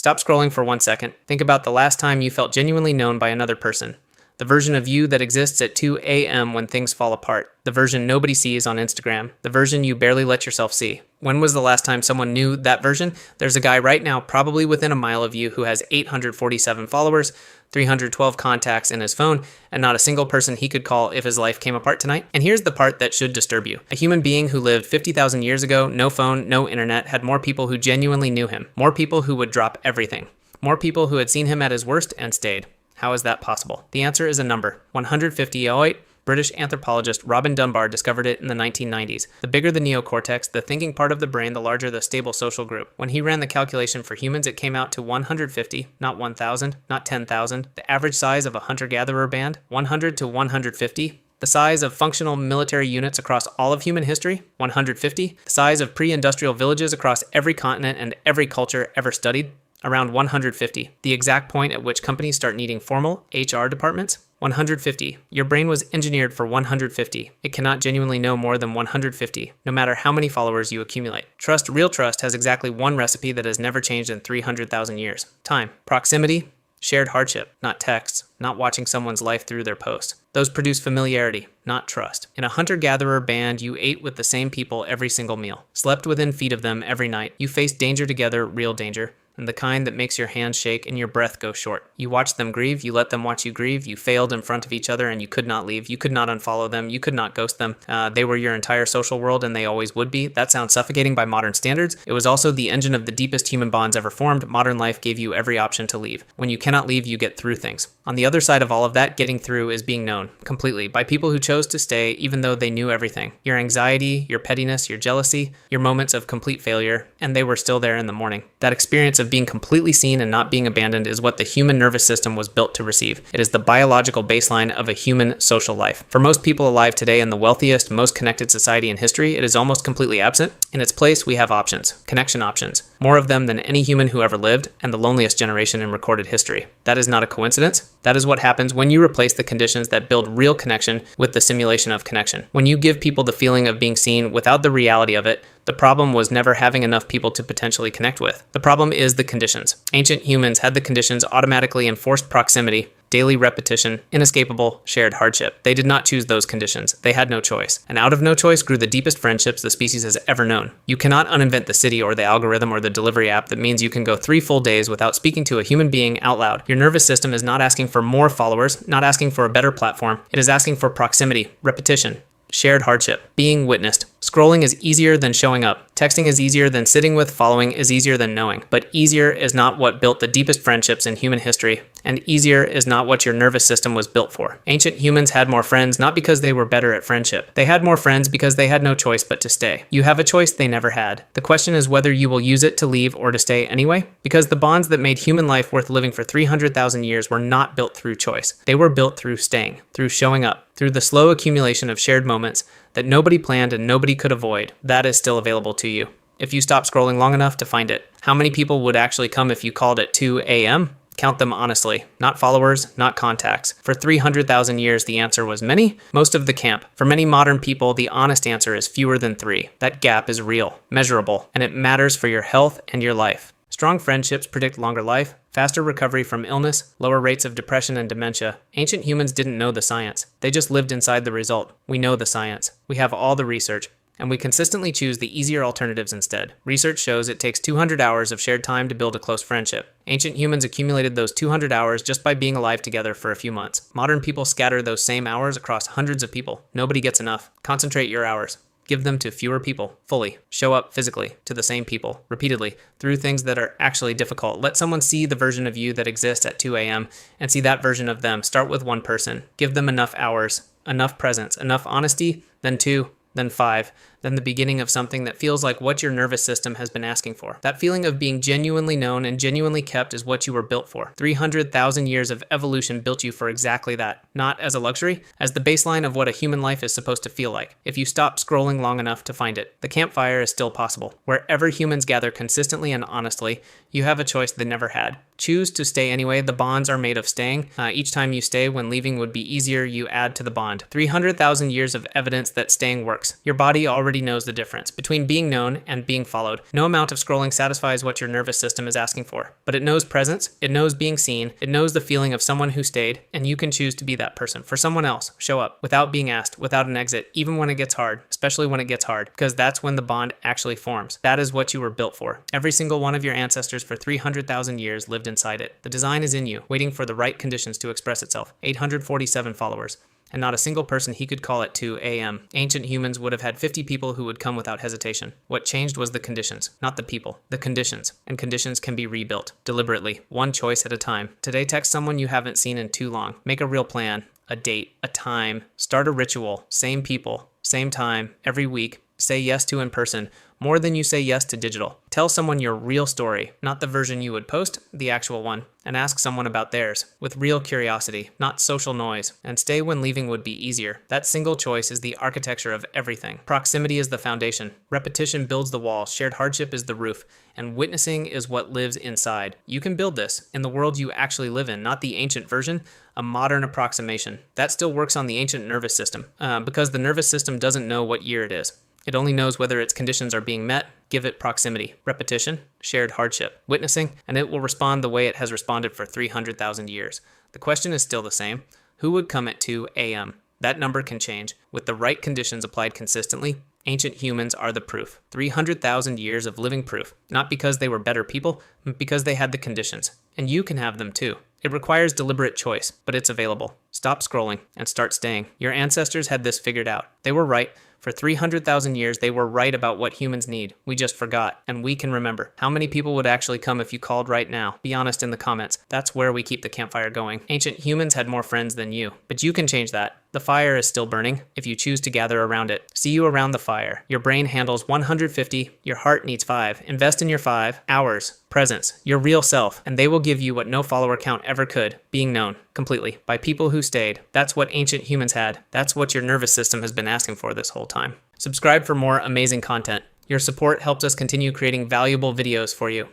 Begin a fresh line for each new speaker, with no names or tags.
Stop scrolling for 1 second. Think about the last time you felt genuinely known by another person. The version of you that exists at 2 a.m. when things fall apart. The version nobody sees on Instagram. The version you barely let yourself see. When was the last time someone knew that version? There's a guy right now, probably within a mile of you, who has 847 followers, 312 contacts in his phone, and not a single person he could call if his life came apart tonight. And here's the part that should disturb you. A human being who lived 50,000 years ago, no phone, no internet, had more people who genuinely knew him. More people who would drop everything. More people who had seen him at his worst and stayed. How is that possible? The answer is a number, 150. British anthropologist Robin Dunbar discovered it in the 1990s. The bigger the neocortex, the thinking part of the brain, the larger the stable social group. When he ran the calculation for humans, it came out to 150, not 1,000, not 10,000. The average size of a hunter-gatherer band, 100 to 150. The size of functional military units across all of human history, 150. The size of pre-industrial villages across every continent and every culture ever studied, around 150. The exact point at which companies start needing formal HR departments, 150. Your brain was engineered for 150. It cannot genuinely know more than 150, no matter how many followers you accumulate. Trust, real trust, has exactly one recipe that has never changed in 300,000 years. Time. Proximity. Shared hardship. Not texts. Not watching someone's life through their post. Those produce familiarity, not trust. In a hunter-gatherer band, you ate with the same people every single meal. Slept within feet of them every night. You faced danger together, real danger. And the kind that makes your hands shake and your breath go short. You watched them grieve, you let them watch you grieve, you failed in front of each other and you could not leave, you could not unfollow them, you could not ghost them. They were your entire social world and they always would be. That sounds suffocating by modern standards. It was also the engine of the deepest human bonds ever formed. Modern life gave you every option to leave. When you cannot leave, you get through things. On the other side of all of that, getting through is being known completely by people who chose to stay even though they knew everything. Your anxiety, your pettiness, your jealousy, your moments of complete failure, and they were still there in the morning. That experience of being completely seen and not being abandoned is what the human nervous system was built to receive. It is the biological baseline of a human social life. For most people alive today in the wealthiest, most connected society in history, it is almost completely absent. In its place, we have options, connection options, more of them than any human who ever lived, and the loneliest generation in recorded history. That is not a coincidence. That is what happens when you replace the conditions that build real connection with the simulation of connection. When you give people the feeling of being seen without the reality of it, the problem was never having enough people to potentially connect with. The problem is the conditions. Ancient humans had the conditions automatically enforced proximity, daily repetition, inescapable shared hardship. They did not choose those conditions. They had no choice. And out of no choice grew the deepest friendships the species has ever known. You cannot uninvent the city or the algorithm or the delivery app that means you can go 3 full days without speaking to a human being out loud. Your nervous system is not asking for more followers, not asking for a better platform. It is asking for proximity, repetition, shared hardship, being witnessed. Scrolling is easier than showing up. Texting is easier than sitting with. Following is easier than knowing. But easier is not what built the deepest friendships in human history, and easier is not what your nervous system was built for. Ancient humans had more friends not because they were better at friendship. They had more friends because they had no choice but to stay. You have a choice they never had. The question is whether you will use it to leave or to stay anyway, because the bonds that made human life worth living for 300,000 years were not built through choice. They were built through staying, through showing up, through the slow accumulation of shared moments that nobody planned and nobody could avoid. That is still available to you, if you stop scrolling long enough to find it. How many people would actually come if you called at 2 a.m.? Count them honestly. Not followers, not contacts. For 300,000 years, the answer was many, most of the camp. For many modern people, the honest answer is fewer than 3. That gap is real, measurable, and it matters for your health and your life. Strong friendships predict longer life, faster recovery from illness, lower rates of depression and dementia. Ancient humans didn't know the science. They just lived inside the result. We know the science. We have all the research. And we consistently choose the easier alternatives instead. Research shows it takes 200 hours of shared time to build a close friendship. Ancient humans accumulated those 200 hours just by being alive together for a few months. Modern people scatter those same hours across hundreds of people. Nobody gets enough. Concentrate your hours. Give them to fewer people, fully. Show up physically to the same people, repeatedly, through things that are actually difficult. Let someone see the version of you that exists at 2 a.m. and see that version of them. Start with one person. Give them enough hours, enough presence, enough honesty, then 2, then 5, then the beginning of something that feels like what your nervous system has been asking for. That feeling of being genuinely known and genuinely kept is what you were built for. 300,000 years of evolution built you for exactly that. Not as a luxury, as the baseline of what a human life is supposed to feel like, if you stop scrolling long enough to find it. The campfire is still possible. Wherever humans gather consistently and honestly, you have a choice they never had. Choose to stay anyway. The bonds are made of staying. Each time you stay, when leaving would be easier, you add to the bond. 300,000 years of evidence that staying works. Your body already already knows the difference between being known and being followed. No amount of scrolling satisfies what your nervous system is asking for, but it knows presence, it knows being seen, it knows the feeling of someone who stayed, and you can choose to be that person for someone else. Show up without being asked, without an exit, even when it gets hard, especially when it gets hard, because that's when the bond actually forms. That is what you were built for. Every single one of your ancestors for 300,000 years lived inside it. The design is in you, waiting for the right conditions to express itself. 847 followers. And not a single person he could call at 2 a.m. Ancient humans would have had 50 people who would come without hesitation. What changed was the conditions, not the people. The conditions. And conditions can be rebuilt, deliberately, one choice at a time. Today, text someone you haven't seen in too long. Make a real plan, a date, a time. Start a ritual. Same people, same time, every week. Say yes to in person, more than you say yes to digital. Tell someone your real story, not the version you would post, the actual one, and ask someone about theirs, with real curiosity, not social noise, and stay when leaving would be easier. That single choice is the architecture of everything. Proximity is the foundation. Repetition builds the wall. Shared hardship is the roof. And witnessing is what lives inside. You can build this in the world you actually live in, not the ancient version, a modern approximation. That still works on the ancient nervous system, because the nervous system doesn't know what year it is. It only knows whether its conditions are being met. Give it proximity, repetition, shared hardship, witnessing, and it will respond the way it has responded for 300,000 years. The question is still the same. Who would come at 2 a.m.? That number can change. With the right conditions applied consistently, ancient humans are the proof. 300,000 years of living proof. Not because they were better people, but because they had the conditions. And you can have them too. It requires deliberate choice, but it's available. Stop scrolling and start staying. Your ancestors had this figured out. They were right. For 300,000 years, they were right about what humans need. We just forgot, and we can remember. How many people would actually come if you called right now? Be honest in the comments. That's where we keep the campfire going. Ancient humans had more friends than you, but you can change that. The fire is still burning if you choose to gather around it. See you around the fire. Your brain handles 150. Your heart needs 5. Invest in your 5 hours. Presence. Your real self. And they will give you what no follower count ever could. Being known. Completely. By people who stayed. That's what ancient humans had. That's what your nervous system has been asking for this whole time. Subscribe for more amazing content. Your support helps us continue creating valuable videos for you.